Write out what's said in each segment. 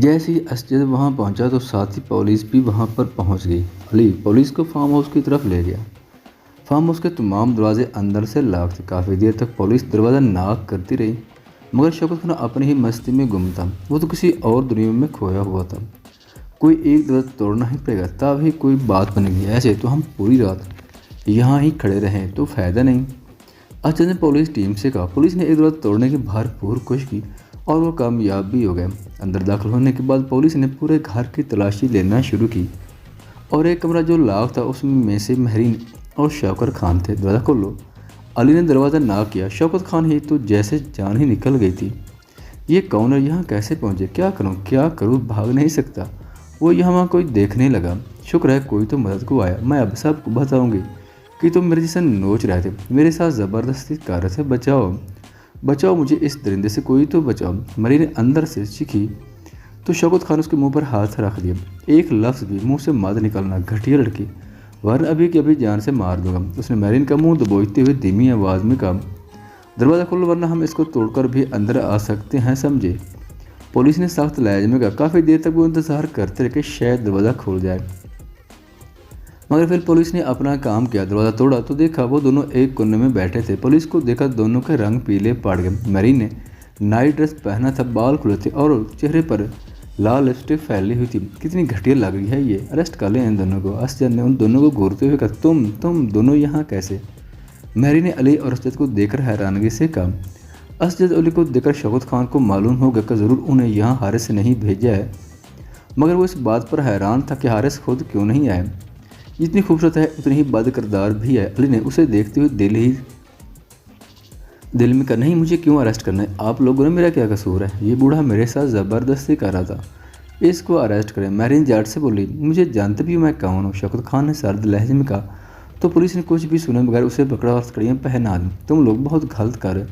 جیسے ہی اسجد وہاں پہنچا تو ساتھی پولیس بھی وہاں پر پہنچ گئی۔ علی پولیس کو فارم ہاؤس کی طرف لے گیا۔ فارم ہاؤس کے تمام دروازے اندر سے لاک تھے۔ کافی دیر تک پولیس دروازہ ناک کرتی رہی، مگر شوکت خان اپنی ہی مستی میں گم تھا۔ وہ تو کسی اور دنیا میں کھویا ہوا تھا۔ کوئی ایک دروازہ توڑنا ہی پڑے گا، تب ہی کوئی بات بنے گی۔ ایسے تو ہم پوری رات یہاں ہی کھڑے رہیں تو فائدہ نہیں۔ اسجد نے پولیس ٹیم سے کہا۔ پولیس نے ایک دروازہ توڑنے کی بھرپور کوشش کی اور وہ کامیاب بھی ہو گئے۔ اندر داخل ہونے کے بعد پولیس نے پورے گھر کی تلاشی لینا شروع کی اور ایک کمرہ جو لاک تھا اس میں سے مہرین اور شوکت خان تھے۔ دروازہ کھولو، علی نے دروازہ ناک کیا۔ شوکت خان ہی تو جیسے جان ہی نکل گئی تھی۔ یہ کون ہے؟ یہاں کیسے پہنچے؟ کیا کروں؟ بھاگ نہیں سکتا۔ وہ یہاں کوئی دیکھنے لگا۔ شکر ہے کوئی تو مدد کو آیا۔ میں اب سب کو بتاؤں گی کہ تم میرے جسے نوچ رہے تھے، میرے ساتھ زبردستی کر رہے تھے۔ بچاؤ مجھے، اس درندے سے کوئی تو بچاؤ۔ مری نے اندر سے چیخی تو شوکت خان اس کے منہ پر ہاتھ رکھ دیا۔ ایک لفظ بھی منہ سے مت نکلنا، گھٹیا لڑکی، ورنہ ابھی کی ابھی جان سے مار دوں گا۔ اس نے میرین کا منہ دبوچتے ہوئے دھیمی آواز میں کہا، دروازہ کھولو ورنہ ہم اس کو توڑ کر بھی اندر آ سکتے ہیں، سمجھے؟ پولیس نے سخت لہجے میں کہا۔ کافی دیر تک وہ انتظار کرتے رہے کہ شاید دروازہ کھول جائے، مگر پھر پولیس نے اپنا کام کیا۔ دروازہ توڑا تو دیکھا وہ دونوں ایک کونے میں بیٹھے تھے۔ پولیس کو دیکھا دونوں کے رنگ پیلے پڑ گئے۔ میرین نے نائٹ ڈریس پہنا تھا، بال کھلے تھے اور چہرے پر لال لپسٹک پھیلی ہوئی تھی۔ کتنی گھٹیا لگ رہی ہے یہ، اریسٹ کر لیں ان دونوں کو۔ اسجد نے ان دونوں کو گھورتے ہوئے کہا، تم دونوں یہاں کیسے؟ میرین نے علی اور اسجد کو دیکھ کر حیرانگی سے کہا۔ اسجد علی کو دیکھ کر شوکت خان کو معلوم ہو گیا کہ ضرور انہیں یہاں حارث نے ہی بھیجا ہے، مگر وہ اس بات پر حیران تھا کہ حارث خود کیوں نہیں آئے۔ جتنی خوبصورت ہے اتنی ہی بد کردار بھی ہے۔ علی نے اسے دیکھتے ہوئے دل میں کہا، نہیں مجھے کیوں اریسٹ کرنا ہے؟ آپ لوگوں نے میرا کیا قصور ہے؟ یہ بوڑھا میرے ساتھ زبردستی کر رہا تھا، اس کو اریسٹ کریں۔ میرین جاٹ سے بولی، مجھے جانتے بھی میں کون ہوں؟ شوکت خان نے سرد لہجے میں کہا تو پولیس نے کچھ بھی سنے بغیر اسے پکڑا اور ہتھکڑیاں پہنا دیں۔ تم لوگ بہت غلط کر رہے،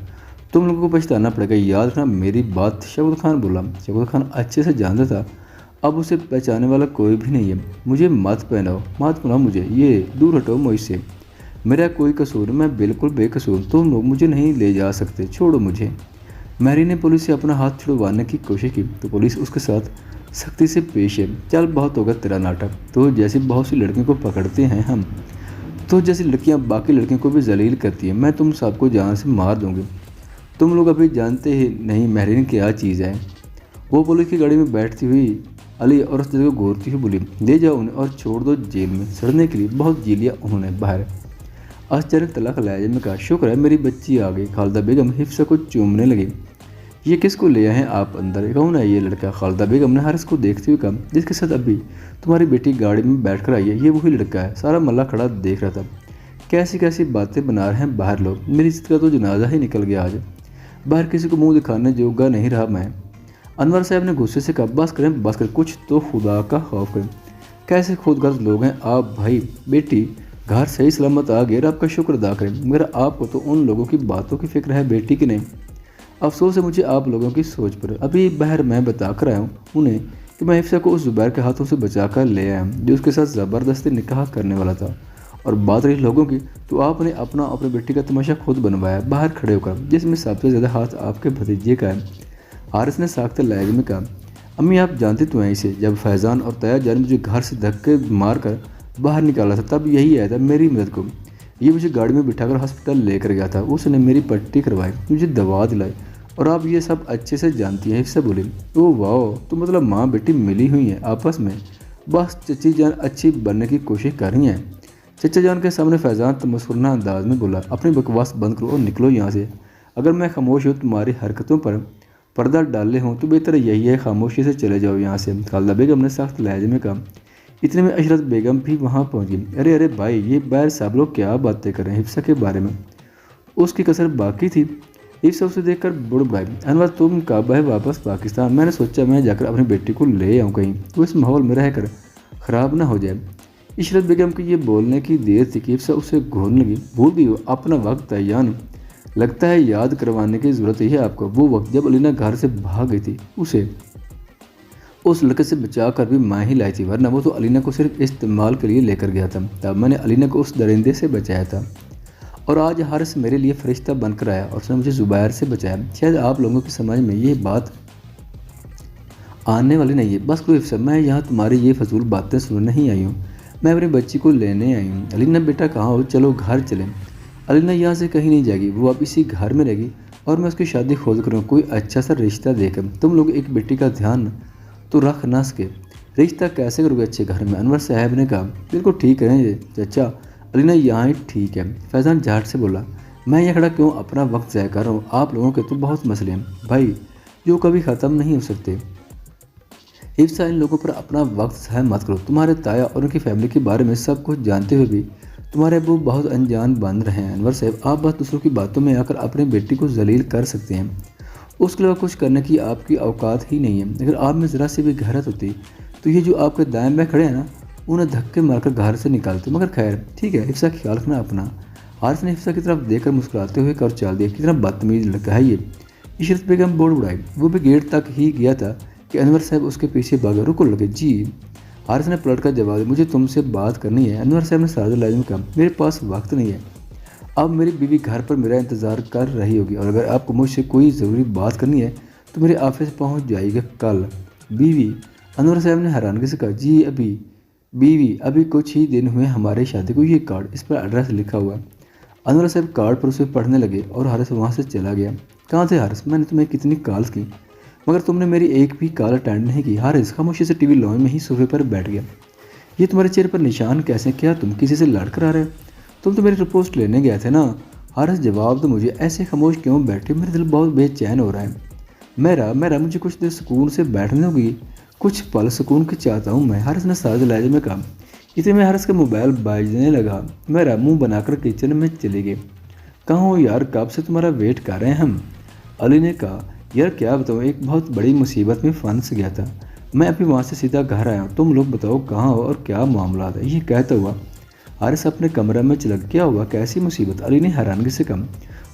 تم لوگوں کو پچھتانا پڑے گا، یاد رکھنا میری بات۔ شوکت خان بولا۔ شوکت خان اچھے سے جانتا تھا اب اسے پہچانے والا کوئی بھی نہیں ہے۔ مجھے مت پہناؤ مجھے، یہ دور ہٹو مجھ سے، میرا کوئی قصور، میں بالکل بے قصور، تم لوگ مجھے نہیں لے جا سکتے، چھوڑو مجھے۔ میری نے پولیس سے اپنا ہاتھ چھڑوانے کی کوشش کی تو پولیس اس کے ساتھ سختی سے پیش ہے۔ چل بہت ہوگا تیرا ناٹک، تو جیسی بہت سی لڑکیوں کو پکڑتے ہیں ہم، تو جیسی لڑکیاں باقی لڑکیوں کو بھی ذلیل کرتی ہیں، میں تم سب کو جان سے مار دوں گی۔ تم لوگ ابھی جانتے ہی نہیں میرین کیا چیز ہے۔ وہ پولیس کی گاڑی میں بیٹھتی ہوئی علی اور اسجد کو گھورتی ہوئی بولی، لے جاؤ انہیں اور چھوڑ دو جیل میں سڑنے کے لیے، بہت جی لیا انہوں نے باہر۔ اسجد نے تلخ لہجے میں کہا، شکر ہے میری بچی آ گئی۔ خالدہ بیگم حفصہ کو چومنے لگی۔ یہ کس کو لے آئے ہیں آپ اندر؟ کون ہے یہ لڑکا؟ خالدہ بیگم نے حارث کو دیکھتے ہوئے کہا، جس کے ساتھ ابھی تمہاری بیٹی گاڑی میں بیٹھ کر آئی ہے، یہ وہی لڑکا ہے۔ سارا محلہ کھڑا دیکھ رہا تھا، کیسی باتیں بنا رہے ہیں باہر لوگ، میری عزت کا تو جنازہ ہی نکل گیا آج، باہر کسی کو منہ دکھانے جوگا نہیں رہا میں۔ انور صاحب نے غصے سے کہا، بس کریں، کچھ تو خدا کا خوف کریں، کیسے خود غرض لوگ ہیں آپ بھائی، بیٹی گھر صحیح سلامت آ گئی، رب کا شکر ادا کریں، مگر آپ کو تو ان لوگوں کی باتوں کی فکر ہے بیٹی کی نہیں۔ افسوس ہے مجھے آپ لوگوں کی سوچ پر۔ ابھی باہر میں بتا کر آیا ہوں انہیں کہ میں حفصہ کو اس زبیر کے ہاتھوں سے بچا کر لے آیا ہوں جو اس کے ساتھ زبردستی نکاح کرنے والا تھا، اور بات رہی لوگوں کی تو آپ نے اپنی بیٹی کا تماشا خود بنوایا باہر کھڑے ہو کر، جس میں سب سے زیادہ ہاتھ آپ کے بھتیجے کا ہے۔ حارث نے ساختہ لہجے میں کہا، امی آپ جانتی تو ہیں اسے، جب فیضان اور طیہ جان مجھے گھر سے دھکے مار کر باہر نکالا تھا تب یہی آیا تھا میری مدد کو، یہ مجھے گاڑی میں بٹھا کر ہسپتال لے کر گیا تھا، اس نے میری پٹی کروائی، مجھے دوا دلائی، اور آپ یہ سب اچھے سے جانتی ہیں۔ حفصہ بولی، او واو، تو مطلب ماں بیٹی ملی ہوئی ہیں آپس میں، بس چچی جان اچھی بننے کی کوشش کر رہی ہیں۔ چچا جان کے سامنے فیضان تمسخرانہ انداز میں بولا، اپنی بکواس بند کرو اور نکلو یہاں سے، اگر میں خاموش ہوں تمہاری حرکتوں پر پردہ ڈالے ہوں تو بہتر یہی ہے خاموشی سے چلے جاؤ یہاں سے۔ خالدہ بیگم نے سخت لہجے میں کہا۔ اتنے میں عشرت بیگم بھی وہاں پہنچ گئی۔ ارے بھائی، یہ باہر سب لوگ کیا باتیں کر رہے ہیں حفصہ کے بارے میں؟ اس کی کسر باقی تھی۔ حفصہ اسے دیکھ کر بڑبڑائی، انور تم کب ہے واپس پاکستان؟ میں نے سوچا میں جا کر اپنی بیٹی کو لے آؤں کہیں، وہ اس ماحول میں رہ کر خراب نہ ہو جائے۔ عشرت بیگم کی یہ بولنے کی دیر تھی کہ حفصہ اسے گھورنے لگی، بھول گئی ہو اپنا وقت ہے یان، لگتا ہے یاد کروانے کی ضرورت ہے آپ کو، وہ وقت جب علینا گھر سے بھاگ گئی تھی، اسے اس لڑکے سے بچا کر بھی میں ہی لائی تھی، ورنہ وہ تو علینا کو صرف استعمال کے لیے لے کر گیا تھا، تب میں نے علینا کو اس درندے سے بچایا تھا، اور آج حارث میرے لیے فرشتہ بن کر آیا اور اس نے مجھے زبیر سے بچایا۔ شاید آپ لوگوں کی سمجھ میں یہ بات آنے والی نہیں ہے، بس کوئی افسر، میں یہاں تمہاری یہ فضول باتیں سننے نہیں آئی ہوں، میں اپنی بچی کو لینے آئی ہوں۔ علینا بیٹا کہاں ہو، چلو گھر چلیں۔ علینا یہاں سے کہیں نہیں جائے گی، وہ اب اسی گھر میں رہے گی اور میں اس کی شادی خود کروں، کوئی اچھا سا رشتہ دے کر۔ تم لوگ ایک بیٹی کا دھیان تو رکھ نہ سکے، رشتہ کیسے کرو گے اچھے گھر میں؟ انور صاحب نے کہا۔ بالکل ٹھیک کریں یہ چچا، علینا یہاں ہی ٹھیک ہے۔ فیضان جھٹ سے بولا، میں یہ کھڑا کیوں اپنا وقت ضائع کر رہا ہوں، آپ لوگوں کے تو بہت مسئلے ہیں بھائی جو کبھی ختم نہیں ہو سکتے۔ حفصہ ان لوگوں پر اپنا وقت ضائع مت کرو، تمہارے تایا اور ان کی فیملی کے بارے میں سب کچھ جانتے ہوئے بھی تمہارے ابو بہت انجان بن رہے ہیں۔ انور صاحب آپ بس دوسروں کی باتوں میں آ کر اپنی بیٹی کو ذلیل کر سکتے ہیں، اس کے علاوہ کچھ کرنے کی آپ کی اوقات ہی نہیں ہے۔ اگر آپ میں ذرا سی بھی غیرت ہوتی تو یہ جو آپ کے دائیں بائیں کھڑے ہیں نا، انہیں دھکے مار کر گھر سے نکالتے، مگر خیر ٹھیک ہے، حفصہ خیال رکھنا اپنا۔ حارث نے حفصہ کی طرف دیکھ کر مسکراتے ہوئے کر چال دیا، کتنا بدتمیز لڑکا ہے یہ۔ عشرت بیگم بوڑ اڑائی، وہ بھی گیٹ تک ہی گیا تھا کہ انور صاحب اس کے پیچھے بھاگے۔ رکو لگے جی، حارث نے پلٹ کر جواب دیا، مجھے تم سے بات کرنی ہے۔ انور صاحب نے سادہ لہجے میں کہا، میرے پاس وقت نہیں ہے، اب میری بیوی گھر پر میرا انتظار کر رہی ہوگی، اور اگر آپ کو مجھ سے کوئی ضروری بات کرنی ہے تو میرے آفس پہنچ جائے گا کل۔ بیوی؟ انور صاحب نے حیرانگی سے کہا، جی ابھی بیوی، ابھی کچھ ہی دن ہوئے ہمارے شادی کو، یہ کارڈ اس پر ایڈریس لکھا ہوا ہے۔ انور صاحب کارڈ پر اسے پڑھنے لگے اور حارث وہاں سے چلا گیا۔ کہاں تھے حارث؟ میں نے تمہیں کتنی کالز کی مگر تم نے میری ایک بھی کال اٹینڈ نہیں کی۔ حارث خاموشی سے ٹی وی لانچ میں ہی صوفے پر بیٹھ گیا۔ یہ تمہارے چہرے پر نشان کیسے؟ کیا تم کسی سے لڑ کر آ رہے ہو؟ تم تو میری رپورٹ لینے گئے تھے نا۔ حارث جواب دو مجھے، ایسے خاموش کیوں بیٹھے؟ میرا دل بہت بے چین ہو رہا ہے۔ میرا مجھے کچھ دیر سکون سے بیٹھنے ہوگی، کچھ پل سکون کی چاہتا ہوں میں، حارث نے سادہ لہجے میں کہا۔ اتنے میں حارث کا موبائل بجنے لگا۔ میرا منہ بنا کر کچن میں چلی گئی۔ کہاں ہو یار، کب سے تمہارا ویٹ کر رہے ہیں ہم۔ علی نے کہا، یار کیا بتاؤں، ایک بہت بڑی مصیبت میں پھنس گیا تھا، میں ابھی وہاں سے سیدھا گھر آیا ہوں، تم لوگ بتاؤ کہاں ہو اور کیا معاملات ہے؟ یہ کہتا ہوا حارث اپنے کمرے میں چلا گیا۔ کیا ہوا، کیسی مصیبت؟ علی نے حیرانگی سے کہا،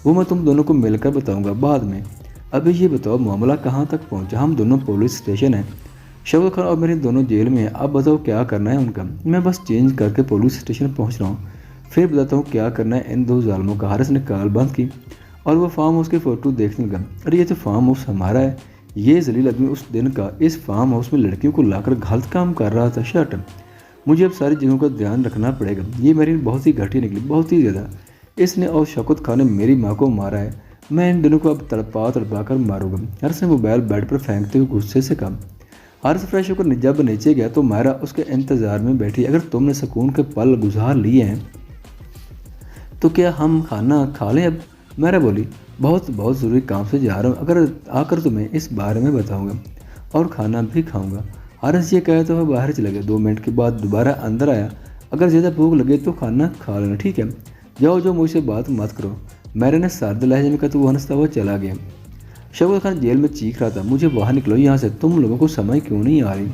وہ میں تم دونوں کو مل کر بتاؤں گا بعد میں، ابھی یہ بتاؤ معاملہ کہاں تک پہنچا؟ ہم دونوں پولیس اسٹیشن ہیں، شوکت خان اور میرے دونوں جیل میں ہیں، اب بتاؤ کیا کرنا ہے ان کا؟ میں بس چینج کر کے پولیس اسٹیشن پہنچ رہا ہوں، پھر بتاتا ہوں کیا کرنا ہے ان دو ظالموں کا۔ حارث نے کال بند کی اور وہ فارم ہاؤس کی فوٹو دیکھنے لگا۔ ارے یہ تو فارم ہاؤس ہمارا ہے، یہ ذلیل آدمی اس دن کا اس فارم ہاؤس میں لڑکیوں کو لا کر غلط کام کر رہا تھا۔ شٹ، مجھے اب ساری جگہوں کا دھیان رکھنا پڑے گا، یہ میری بہت ہی گھٹیا نکلی، بہت ہی زیادہ۔ اس نے اور شوکت خان نے میری ماں کو مارا ہے، میں ان دونوں کو اب تڑپا کر ماروں گا۔ حارث نے موبائل بیڈ پر پھینکتے ہوئے غصے سے کہا۔ حارث فریش ہو کر جب نیچے گیا تو مائرہ اس کے انتظار میں بیٹھی۔ اگر تم نے سکون کے پل گزار لیے ہیں تو کیا ہم کھانا کھا لیں اب؟ مائرہ بولی، بہت ضروری کام سے جا رہا ہوں، اگر آ کر تمہیں اس بارے میں بتاؤں گا اور کھانا بھی کھاؤں گا۔ حارث یہ کہا تو وہ باہر چلا گیا۔ 2 منٹ کے بعد دوبارہ اندر آیا، اگر زیادہ بھوک لگے تو کھانا کھا لینا، ٹھیک ہے؟ جاؤ مجھ سے بات مت کرو، مائرہ نے سادہ لہجے میں کہا تو وہ ہنستا ہوا چلا گیا۔ شوکت خان جیل میں چیخ رہا تھا، مجھے باہر نکلو یہاں سے، تم لوگوں کو سمجھ کیوں نہیں آ رہی؟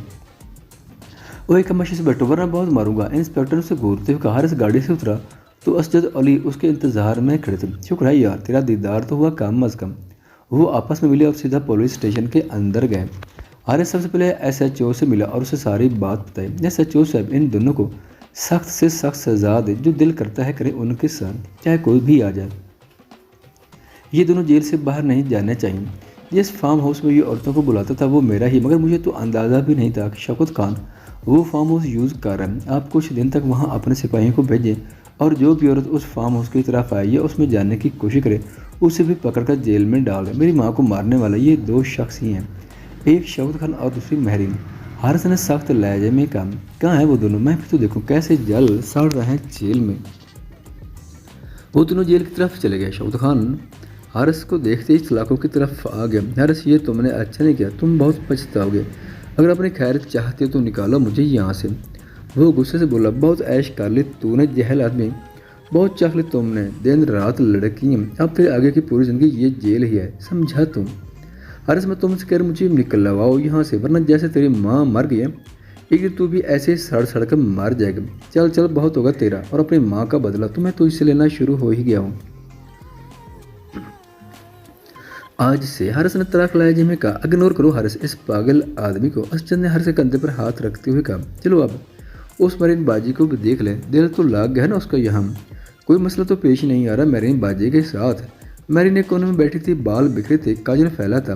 وہ ایک خاموشی سے بیٹھو ورنہ بہت ماروں گا، انسپکٹر نے اسے گھورتے ہوئے کہا۔ حارث گاڑی سے اترا تو اسجد علی اس کے انتظار میں کھڑے تھے۔ شکر ہے یار، تیرا دیدار تو ہوا کم از کم۔ وہ آپس میں ملے اور سیدھا پولیس اسٹیشن کے اندر گئے۔ حارث سب سے پہلے ایس ایچ او سے ملا اور اسے ساری بات بتائی۔ ایس ایچ او صاحب، ان دونوں کو سخت سے سخت سزا دے، جو دل کرتا ہے کرے ان کے ساتھ، چاہے کوئی بھی آ جائے۔ یہ دونوں جیل سے باہر نہیں جانے چاہیے۔ جس فارم ہاؤس میں یہ عورتوں کو بلاتا تھا وہ میرا ہی، مگر مجھے تو اندازہ بھی نہیں تھا کہ شوکت خان وہ فارم ہاؤس یوز کر رہا ہے۔ آپ کچھ دن تک وہاں اپنے سپاہیوں کو بھیجیں اور جو بھی عورت اس فارم ہاؤس کی طرف آئے یا اس میں جانے کی کوشش کرے اسے بھی پکڑ کر جیل میں ڈال دیں۔ میری ماں کو مارنے والا یہ 2 شخص ہی ہیں، ایک شوکت خان اور دوسری مہرین۔ حارث نے سخت لہجے میں کہا، کہاں ہیں وہ دونوں؟ میں بھی تو دیکھوں کیسے جل سڑ رہے ہیں جیل میں۔ وہ دونوں جیل کی طرف چلے گئے۔ شوکت خان حارث کو دیکھتے ہی سلاخوں کی طرف آ گیا۔ حارث، یہ تم نے اچھا نہیں کیا، تم بہت پچھتاؤ گے، اگر اپنی خیر چاہتے تو نکالو مجھے یہاں سے۔ وہ غصے سے بولا، بہت عیش کر لی تو نے جہل آدمی، بہت چاہ لی تم نے، دن رات لڑکی، اب تیرے آگے کی پوری زندگی یہ جیل ہی ہے، سمجھا تم؟ حارث، میں تم سے کہہ مجھے نکلواؤ یہاں سے، ورنہ جیسے تیری ماں مر گئی ہے ایک دن تو بھی ایسے سڑ کر مر جائے گا۔ چل بہت ہوگا تیرا اور اپنی ماں کا بدلہ تو میں تو اس سے لینا شروع ہو ہی گیا ہوں آج سے۔ حارث نے تراک لہجے میں کہا، اگنور کرو حارث اس پاگل آدمی کو۔ اسجد نے حارث کے کندھے پر ہاتھ رکھتے ہوئے کہا، چلو اب اس مرین باجی کو بھی دیکھ لیں، دل تو لگ گیا ہے نا اس کا یہاں، کوئی مسئلہ تو پیش نہیں آ رہا مرین باجی کے ساتھ۔ مرین ایک کونے میں بیٹھی تھی، بال بکھرے تھے، کاجل پھیلا تھا،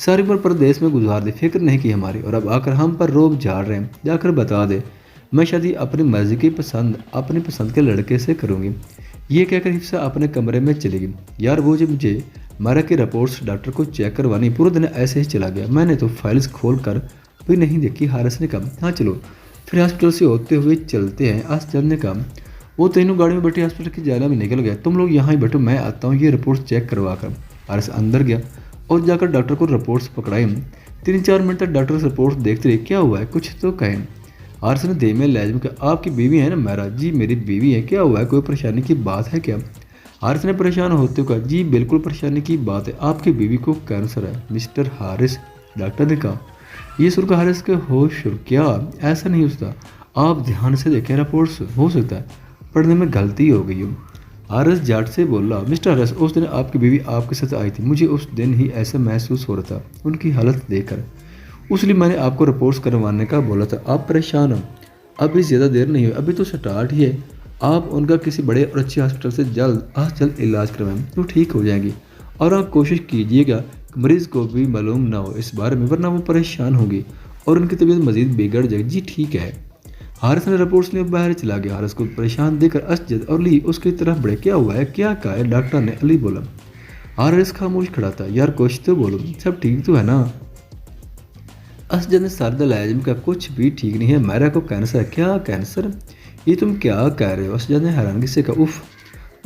ساری عمر پردیس میں گزار دی، فکر نہیں کی ہماری، اور اب آ کر ہم پر روب جھاڑ رہے ہیں۔ جا کر بتا دے میں شادی اپنی مرضی کی اپنی پسند کے لڑکے سے کروں گی۔ یہ کہہ کر حفصہ اپنے کمرے میں چلی گئی۔ یار وہ جو مجھے میرا کی رپورٹس ڈاکٹر کو چیک کروانی، پورا دن ایسے ہی چلا گیا، میں نے تو فائلز کھول کر بھی نہیں دیکھی۔ حارث نے کہا ہاں چلو پھر ہاسپٹل سے ہوتے ہوئے چلتے ہیں۔ اسجد نے کہا وہ تینوں گاڑی میں بیٹھے ہاسپٹل کی جالا میں نکل گیا، تم لوگ یہاں ہی بیٹھو، میں آتا ہوں یہ رپورٹس چیک کروا کر۔ حارث اندر گیا اور جا کر ڈاکٹر کو رپورٹس پکڑائی۔ 3-4 منٹ تک ڈاکٹر رپورٹس دیکھتے رہے، کیا ہوا ہے کچھ تو کہیں۔ حارث نے دھیمے لہجے میں کہا آپ کی بیوی ہے نا میرا؟ جی میری بیوی ہے، کیا ہوا ہے کوئی پریشانی کی بات ہے کیا؟ حارث نے پریشان ہوتے ہوئے کہا جی بالکل پریشانی کی بات ہے، آپ کی بیوی کو کینسر ہے مسٹر حارث۔ ڈاکٹر نے کہا یہ سن کر حارث کے ہوش اڑ کیا ایسا نہیں ہوتا، آپ دھیان سے دیکھیں رپورٹس، ہو سکتا ہے پڑھنے میں غلطی ہو گئی ہو۔ حارث جھٹ سے بولا مسٹر حارث اس دن آپ کی بیوی آپ کے ساتھ آئی تھی، مجھے اس دن ہی ایسا محسوس ہو رہا تھا ان کی حالت دیکھ کر، اس لیے میں نے آپ کو رپورٹس کروانے کا بولا تھا۔ آپ پریشان ہو، ابھی زیادہ دیر نہیں ہوئی، ابھی تو سٹارٹ ہی ہے، آپ ان کا کسی بڑے اور اچھے ہاسپٹل سے جلد علاج کروائیں تو ٹھیک ہو جائیں گی، اور آپ کوشش کیجیے گا کہ مریض کو بھی معلوم نہ ہو اس بارے میں، ورنہ وہ پریشان ہوگی اور ان کی طبیعت مزید بگڑ جائے گی۔ جی ٹھیک ہے۔ حارث نے رپورٹس لے باہر چلا گیا۔ حارث کو پریشان دیکھ کر اسجد اور علی اس کی طرف بڑھے، کیا ہوا ہے کیا کہا ہے ڈاکٹر نے؟ علی بولا۔ حارث خاموش کھڑا تھا، یار کچھ تو بولو، سب ٹھیک تو ہے نا؟ اسجد نے سردہ لہجے میں کہا کچھ بھی ٹھیک نہیں ہے، میرا کو کینسر ہے۔ کیا کینسر؟ یہ تم کیا کہہ رہے ہو؟ اسجد نے حیرانگی سے کہا اف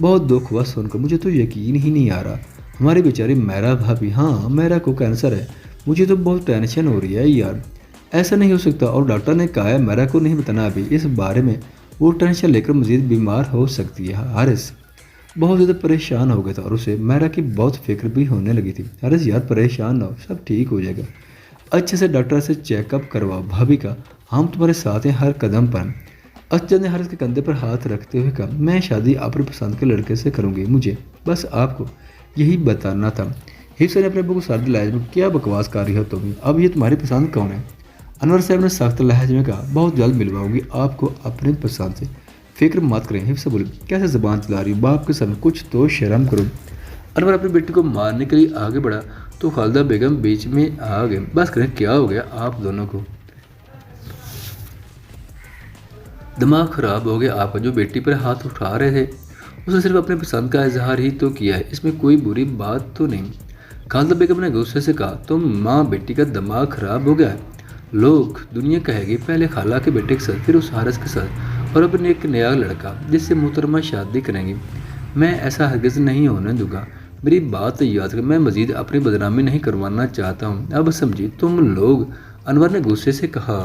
بہت دکھ ہوا سن کر، مجھے تو یقین ہی نہیں آ رہا، ہماری بیچاری میرا بھابھی، ہاں میرا کو کینسر ہے، مجھے تو بہت ٹینشن ہو رہی ہے یار، ایسا نہیں ہو سکتا، اور ڈاکٹر نے کہا ہے میرا کو نہیں بتانا ابھی، اس بارے میں وہ ٹینشن لے کر مزید بیمار ہو سکتی ہے۔ حارث بہت زیادہ پریشان ہو گیا تھا اور اسے میرا کی بہت فکر بھی ہونے لگی تھی۔ حارث یار پریشان نہ ہو، سب ٹھیک ہو جائے گا، اچھے سے ڈاکٹر سے چیک اپ کرواؤ، بھابھی کا ہم تمہارے ساتھ ہیں ہر قدم پر۔ اسجد نے حارث کے کندھے پر ہاتھ رکھتے ہوئے کہا میں شادی اپنی پسند کے لڑکے سے کروں گی، مجھے بس آپ کو یہی بتانا تھا۔ حفصہ نے اپنے ابو کو سرد لہجے میں کیا بکواس کر رہی ہو تم، اب یہ تمہاری پسند کون ہے؟ انور صاحب نے سخت لہجے میں کہا بہت جلد ملواؤں گی آپ کو اپنی پسند سے، فکر مت کریں۔ حفصہ بولی کیسے زبان چلا رہی ہو، باپ کے سامنے کچھ تو شرم کرو۔ انور اپنی بیٹی کو مارنے کے لیے آگے بڑھا تو خالدہ بیگم بیچ میں آ گئے، بس کریں کیا ہو گیا آپ دونوں کو، دماغ خراب ہو گیا آپ کا، جو بیٹی پر ہاتھ اٹھا رہے تھے اس نے صرف اپنے پسند کا اظہار ہی تو کیا ہے، اس میں کوئی بری بات تو نہیں۔ خالدہ بیگم نے غصے سے کہا تم ماں بیٹی کا دماغ خراب ہو گیا ہے، لوگ دنیا کہے گی پہلے خالہ کے بیٹے کے ساتھ پھر اس حارث کے ساتھ، اور اب ایک نیا لڑکا جس سے محترمہ شادی کریں گی، میں ایسا ہرگز نہیں ہونے دوں گا، میری بات یاد کر، میں مزید اپنی بدنامی نہیں کروانا چاہتا ہوں، اب سمجھی تم لوگ، انور نے غصے سے کہا۔